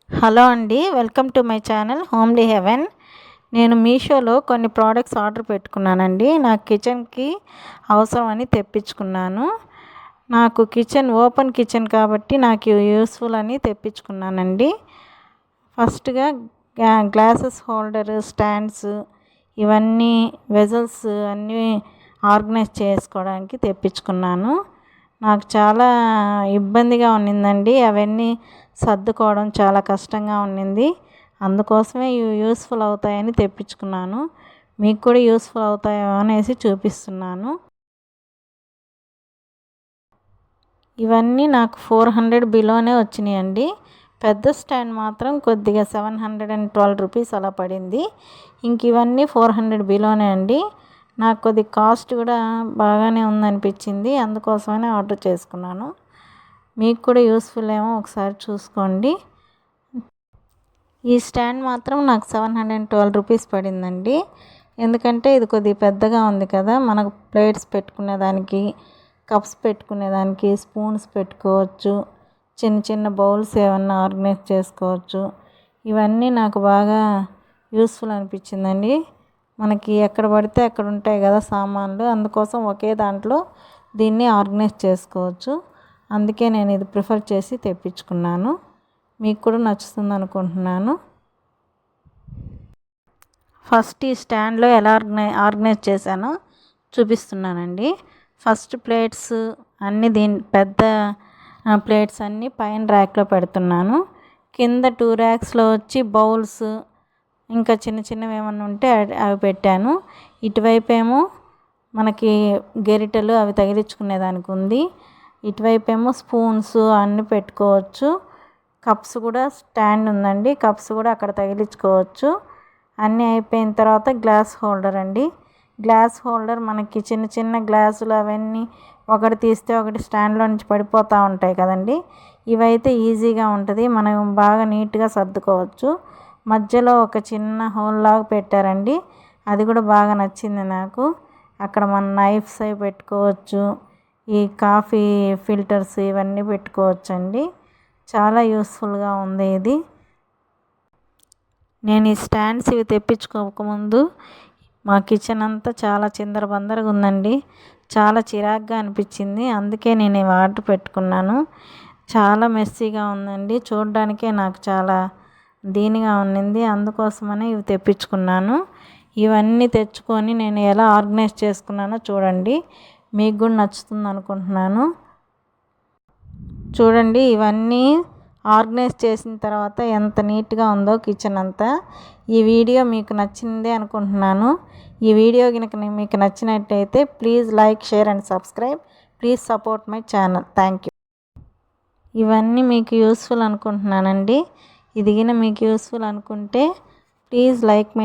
Hello అండి, welcome to my channel homely heaven. నేను మీషోలో కొన్ని ప్రోడక్ట్స్ ఆర్డర్ పెట్టుకున్నానండి. నాకు కిచెన్కి అవసరం అని తెప్పించుకున్నాను. నాకు కిచెన్ ఓపెన్ కిచెన్ కాబట్టి నాకు యూస్ఫుల్ అని తెప్పించుకున్నానండి. ఫస్ట్గా గ్లాసెస్ హోల్డర్ స్టాండ్స్ ఇవన్నీ వెజల్స్ అన్నీ ఆర్గనైజ్ చేసుకోవడానికి తెప్పించుకున్నాను. నాకు చాలా ఇబ్బందిగా ఉన్నిందండి, అవన్నీ సర్దుకోవడం చాలా కష్టంగా ఉన్నింది. అందుకోసమే ఇవి యూస్ఫుల్ అవుతాయని తెప్పించుకున్నాను. మీకు కూడా యూస్ఫుల్ అవుతాయో అనేసి చూపిస్తున్నాను. ఇవన్నీ నాకు 400 బిలోనే వచ్చినాయండి. పెద్ద స్టాండ్ మాత్రం కొద్దిగా 712 రూపీస్ అలా పడింది. ఇంక ఇవన్నీ 400 బిలోనే అండి. నాకు కొద్ది కాస్ట్ కూడా బాగానే ఉందనిపించింది, అందుకోసమనే ఆర్డర్ చేసుకున్నాను. మీకు కూడా యూస్ఫుల్ ఏమో ఒకసారి చూసుకోండి. ఈ స్టాండ్ మాత్రం నాకు 712 రూపీస్ పడిందండి. ఎందుకంటే ఇది కొద్దిగా పెద్దగా ఉంది కదా, మనకు ప్లేట్స్ పెట్టుకునేదానికి, కప్స్ పెట్టుకునేదానికి, స్పూన్స్ పెట్టుకోవచ్చు, చిన్న చిన్న బౌల్స్ ఏమన్నా ఆర్గనైజ్ చేసుకోవచ్చు. ఇవన్నీ నాకు బాగా యూస్ఫుల్ అనిపించిందండి. మనకి ఎక్కడ పడితే అక్కడ ఉంటాయి కదా సామాన్లు, అందుకోసం ఒకే దాంట్లో దీన్ని ఆర్గనైజ్ చేసుకోవచ్చు. అందుకే నేను ఇది ప్రిఫర్ చేసి తెప్పించుకున్నాను. మీకు కూడా నచ్చుతుంది అనుకుంటున్నాను. ఫస్ట్ ఈ స్టాండ్లో ఎలా ఆర్గనైజ్ చేశానో చూపిస్తున్నానండి. ఫస్ట్ ప్లేట్స్ అన్నీ పెద్ద ప్లేట్స్ అన్నీ పైన ర్యాక్లో పెడుతున్నాను. కింద 2 ర్యాక్స్లో వచ్చి బౌల్స్ ఇంకా చిన్న చిన్నవి ఏమన్నా ఉంటే అవి పెట్టాను. ఇటువైపు ఏమో మనకి గెరిటెలు అవి తగిలించుకునేదానికి ఉంది. ఇటువైపు ఏమో స్పూన్స్ అన్నీ పెట్టుకోవచ్చు. కప్స్ కూడా స్టాండ్ ఉందండి, కప్స్ కూడా అక్కడ తగిలించుకోవచ్చు. అన్నీ అయిపోయిన తర్వాత గ్లాస్ హోల్డర్ అండి. గ్లాస్ హోల్డర్ మనకి చిన్న చిన్న గ్లాసులు అవన్నీ ఒకటి తీస్తే ఒకటి స్టాండ్లో నుంచి పడిపోతూ ఉంటాయి కదండి. ఇవైతే ఈజీగా ఉంటుంది, మనం బాగా నీట్గా సర్దుకోవచ్చు. మధ్యలో ఒక చిన్న హోల్ లాగా పెట్టారండి, అది కూడా బాగా నచ్చింది నాకు. అక్కడ మన నైఫ్స్ అవి పెట్టుకోవచ్చు, ఈ కాఫీ ఫిల్టర్స్ ఇవన్నీ పెట్టుకోవచ్చు అండి. చాలా యూస్ఫుల్గా ఉంది ఇది. నేను ఈ స్టాండ్స్ ఇవి తెప్పించుకోకముందు మా కిచెన్ అంతా చాలా చిందరబందరగా ఉందండి, చాలా చిరాగ్గా అనిపించింది. అందుకే నేను ఇవి ఆర్డర్ పెట్టుకున్నాను. చాలా మెస్సీగా ఉందండి, చూడడానికే నాకు చాలా దీనిగా ఉన్నింది. అందుకోసమనే ఇవి తెప్పించుకున్నాను. ఇవన్నీ తెచ్చుకొని నేను ఎలా ఆర్గనైజ్ చేసుకున్నానో చూడండి, మీకు కూడా నచ్చుతుంది అనుకుంటున్నాను. చూడండి, ఇవన్నీ ఆర్గనైజ్ చేసిన తర్వాత ఎంత నీట్గా ఉందో కిచెన్ అంతా. ఈ వీడియో మీకు నచ్చిందే అనుకుంటున్నాను. ఈ వీడియో కనుక మీకు నచ్చినట్టయితే please like, share and subscribe. Please support my channel. Thank you. ఇవన్నీ మీకు యూస్ఫుల్ అనుకుంటున్నానండి. ఇది గిన మీకు యూస్ఫుల్ అనుకుంటే ప్లీజ్ లైక్ మై